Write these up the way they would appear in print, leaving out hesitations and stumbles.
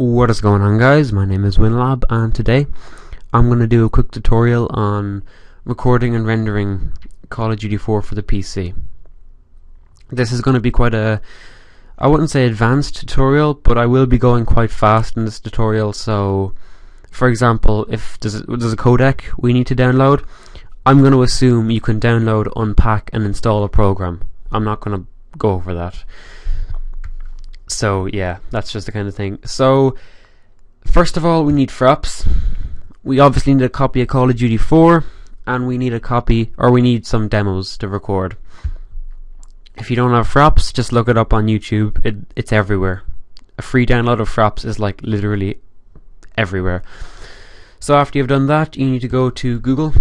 What is going on, guys? My name is WinLab, and today I'm going to do a quick tutorial on recording and rendering Call of Duty 4 for the PC. This is going to be quite a, I wouldn't say advanced tutorial, but I will be going quite fast in this tutorial. So, for example, if there's a codec we need to download, I'm going to assume you can download, unpack and install a program. I'm not going to go over that. So yeah, that's just the kind of thing. So first of all, we need fraps. We obviously need a copy of Call of Duty 4, and we need a copy, or we need some demos to record. If you don't have fraps, just look it up on YouTube. It's everywhere. A free download of fraps is like literally everywhere. So after you've done that, you need to go to Google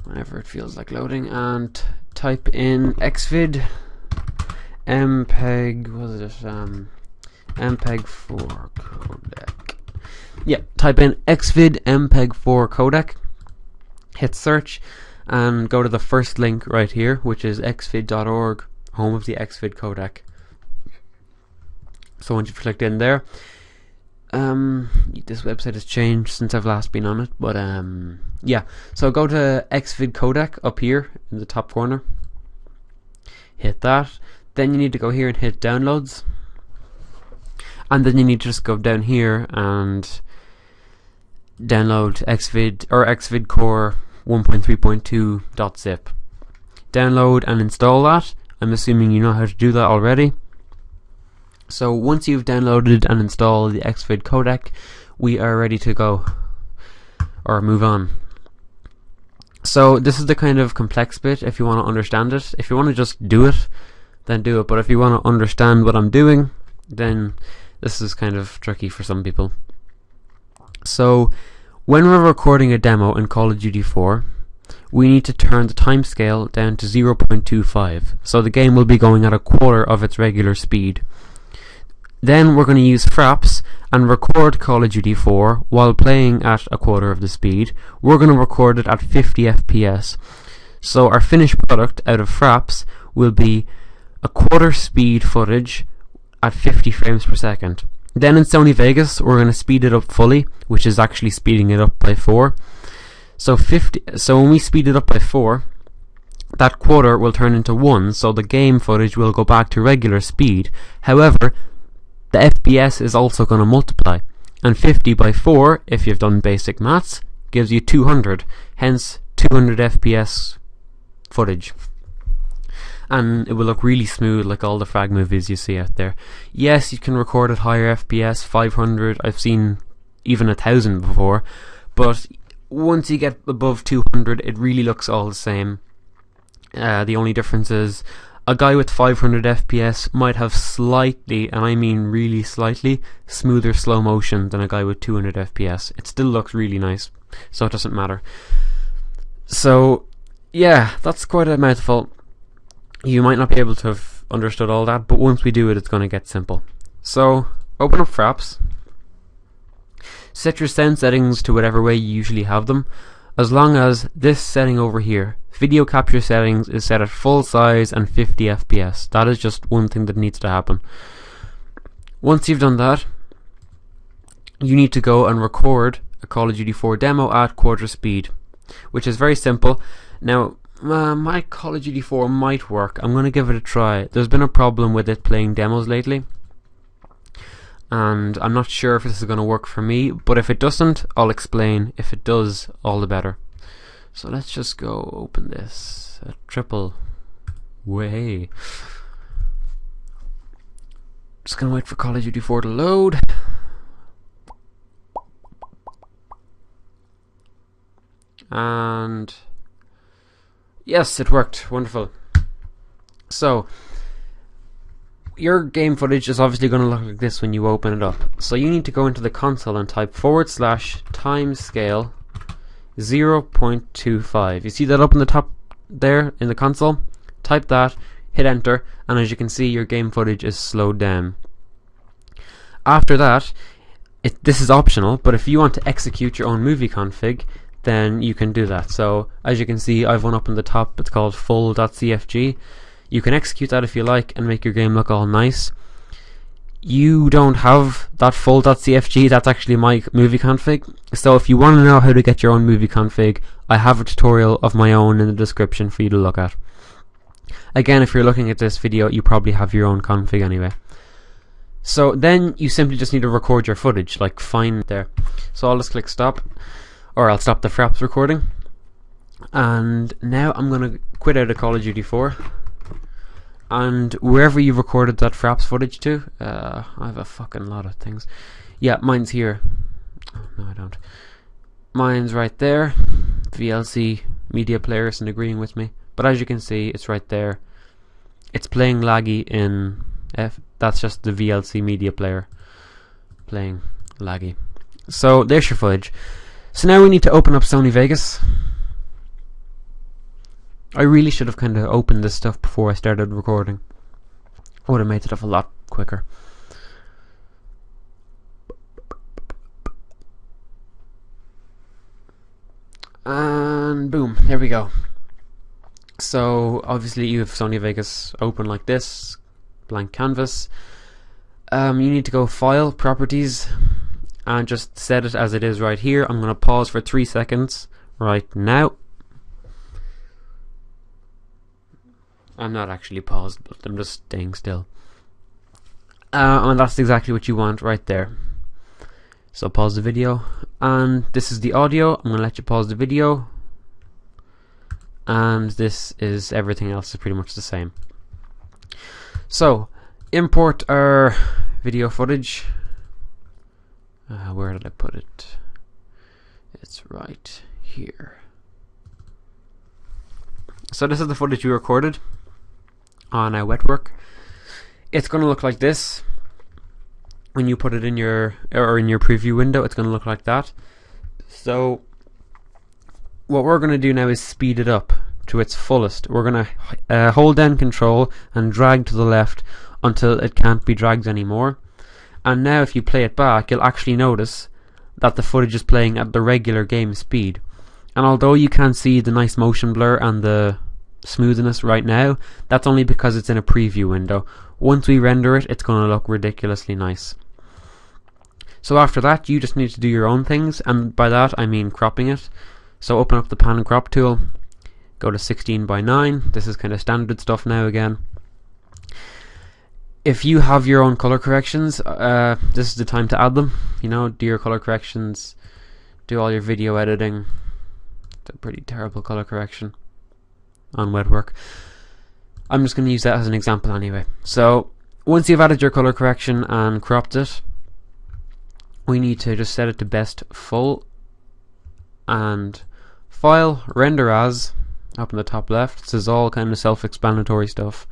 whenever it feels like loading and type in xvid mpeg, what is it, mpeg4 codec. Yeah, type in xvid mpeg4 codec, hit search, and go to the first link right here, which is xvid.org, home of the xvid codec. So once you've clicked in there, this website has changed since I've last been on it, but yeah, so go to xvid codec up here in the top corner, hit that. Then you need to go here and hit downloads, and then you need to just go down here and download xvid or xvid core 1.3.2.zip. Download and install that. I'm assuming you know how to do that already. So once you've downloaded and installed the xvid codec, we are ready to go or move on. So this is the kind of complex bit if you want to understand it. If you want to just do it, then do it, but if you want to understand what I'm doing, then this is kind of tricky for some people. So when we're recording a demo in Call of Duty 4, we need to turn the timescale down to 0.25, so the game will be going at a quarter of its regular speed. Then we're going to use fraps and record Call of Duty 4 while playing at a quarter of the speed. We're going to record it at 50 FPS. So our finished product out of fraps will be a quarter speed footage at 50 frames per second. Then in Sony Vegas, we're going to speed it up fully, which is actually speeding it up by 4. So when we speed it up by 4, that quarter will turn into 1, so the game footage will go back to regular speed. However, the FPS is also going to multiply, and 50 by 4, if you've done basic maths, gives you 200, hence 200 FPS footage. And it will look really smooth like all the frag movies you see out there. Yes, you can record at higher FPS, 500, I've seen even 1000 before, but once you get above 200 it really looks all the same. The only difference is a guy with 500 FPS might have slightly, and I mean really slightly, smoother slow motion than a guy with 200 FPS. It still looks really nice, so it doesn't matter. So yeah, that's quite a mouthful. You might not be able to have understood all that, but once we do it, it's going to get simple. So open up fraps, set your sound settings to whatever way you usually have them, as long as this setting over here, video capture settings, is set at full size and 50 FPS. That is just one thing that needs to happen. Once you've done that, you need to go and record a Call of Duty 4 demo at quarter speed, which is very simple. Now, my Call of Duty 4 might work. I'm going to give it a try. There's been a problem with it playing demos lately, and I'm not sure if this is going to work for me, but if it doesn't, I'll explain. If it does, all the better. So let's just go open this triple way. Just going to wait for Call of Duty 4 to load. And yes, it worked. Wonderful. So your game footage is obviously going to look like this when you open it up. So you need to go into the console and type /timescale 0.25. You see that up in the top there in the console? Type that, hit enter, and as you can see, your game footage is slowed down. After that, this is optional, but if you want to execute your own movie config, then you can do that. So as you can see, I've one up in the top. It's called full.cfg. You can execute that if you like and make your game look all nice. you don't have that full .cfg. That's actually my movie config. So if you want to know how to get your own movie config, I have a tutorial of my own in the description for you to look at. Again, if you're looking at this video, you probably have your own config anyway. So then you simply just need to record your footage, like fine there. So I'll just click stop, or I'll stop the Fraps recording. And now I'm going to quit out of Call of Duty 4. And wherever you've recorded that Fraps footage to, I have a fucking lot of things. Yeah, mine's here. Oh, no, I don't. Mine's right there. VLC media player isn't agreeing with me, but as you can see, it's right there. It's playing laggy in F. That's just the VLC media player playing laggy. So there's your footage. So now we need to open up Sony Vegas. I really should have kind of opened this stuff before I started recording. I would have made stuff a lot quicker. And boom, there we go. So obviously you have Sony Vegas open like this, blank canvas. You need to go File, Properties, and just set it as it is right here. I'm going to pause for 3 seconds right now. I'm not actually paused, but I'm just staying still. And that's exactly what you want right there. So pause the video, and this is the audio. I'm going to let you pause the video, and this is everything else is pretty much the same. So import our video footage. Where did I put it? It's right here. So this is the footage we recorded on Wetwork. It's going to look like this when you put it in your preview window. It's going to look like that. So what we're going to do now is speed it up to its fullest. We're going to hold down Control and drag to the left until it can't be dragged anymore. And now if you play it back, you'll actually notice that the footage is playing at the regular game speed. And although you can't see the nice motion blur and the smoothness right now, that's only because it's in a preview window. Once we render it, it's going to look ridiculously nice. So after that, you just need to do your own things, and by that I mean cropping it. So open up the pan and crop tool, go to 16:9. This is kind of standard stuff now again. If you have your own color corrections, this is the time to add them. You know, do your color corrections, do all your video editing. It's a pretty terrible color correction on Wetwork. I'm just going to use that as an example anyway. So once you've added your color correction and cropped it, we need to just set it to best full, and File, Render As, up in the top left. This is all kind of self-explanatory stuff.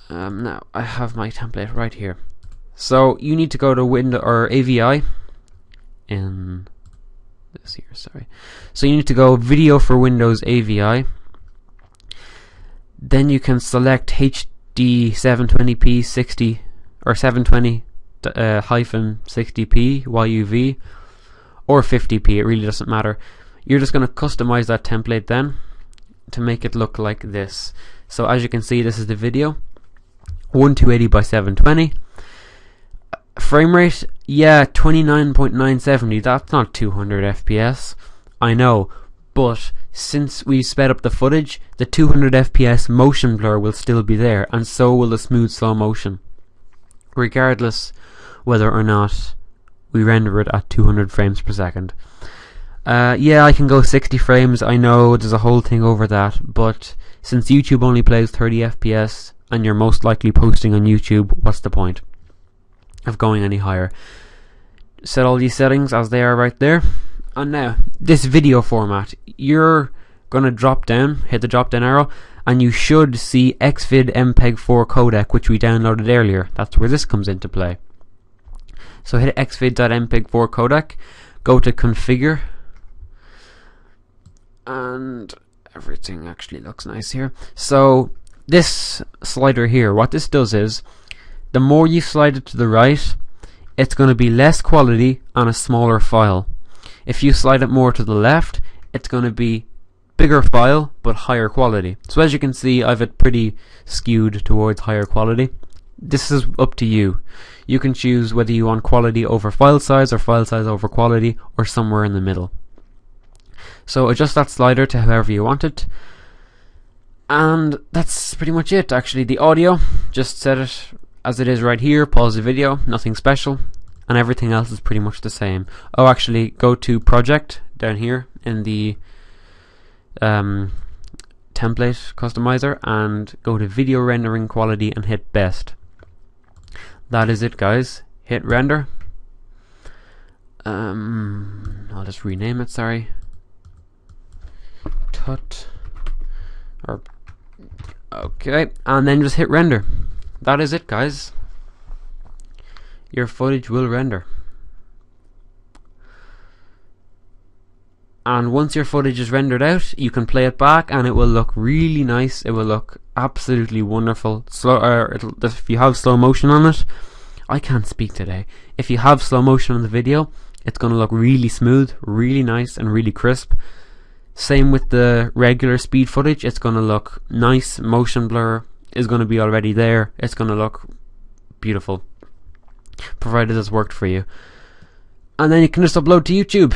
Now I have my template right here. So you need to go to Window or AVI in this here, sorry. So you need to go Video for Windows AVI. Then you can select HD 720p 60 or 720 -60p YUV or 50p. It really doesn't matter. You're just going to customize that template then to make it look like this. So as you can see, this is the video. 1280 by 720. Frame rate, yeah, 29.970. That's not 200 FPS. I know, but since we sped up the footage, the 200 FPS motion blur will still be there, and so will the smooth slow motion, regardless whether or not we render it at 200 frames per second. Yeah, I can go 60 frames. I know there's a whole thing over that, but since YouTube only plays 30 FPS and you're most likely posting on YouTube, what's the point of going any higher? Set all these settings as they are right there. And now, this video format, you're going to drop down, hit the drop down arrow, and you should see Xvid MPEG-4 codec, which we downloaded earlier. That's where this comes into play. So hit xvid.mpeg4 codec, go to configure, and everything actually looks nice here. So this slider here, what this does is, the more you slide it to the right, it's going to be less quality on a smaller file. If you slide it more to the left, it's going to be bigger file but higher quality. So as you can see, I've it pretty skewed towards higher quality. this is up to you. You can choose whether you want quality over file size or file size over quality, or somewhere in the middle. So adjust that slider to however you want it. And that's pretty much it. Actually, the audio, just set it as it is right here, pause the video, nothing special, and everything else is pretty much the same. Oh, actually, go to project down here in the template customizer and go to video rendering quality and hit best. That is it, guys. Hit render. I'll just rename it, sorry. Okay, and then just hit render. That is it, guys. Your footage will render. And once your footage is rendered out, you can play it back and it will look really nice. It will look absolutely wonderful. If you have slow motion on it, I can't speak today. If you have slow motion on the video, it's going to look really smooth, really nice and really crisp. Same with the regular speed footage, it's going to look nice. Motion blur is going to be already there. It's going to look beautiful, provided it's worked for you. And then you can just upload to YouTube.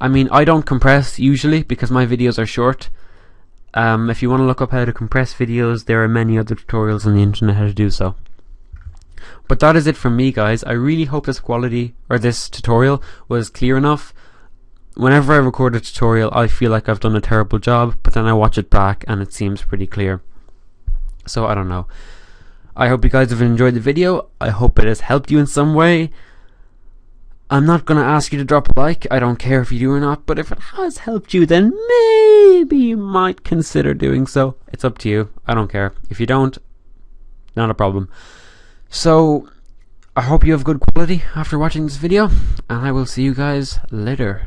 I mean, I don't compress usually because my videos are short. If you want to look up how to compress videos, there are many other tutorials on the internet how to do so. But that is it from me, guys. I really hope this tutorial was clear enough. Whenever I record a tutorial, I feel like I've done a terrible job, but then I watch it back and it seems pretty clear. So I don't know. I hope you guys have enjoyed the video. I hope it has helped you in some way. I'm not going to ask you to drop a like. I don't care if you do or not, but if it has helped you, then maybe you might consider doing so. It's up to you. I don't care. If you don't, not a problem. So I hope you have good quality after watching this video, and I will see you guys later.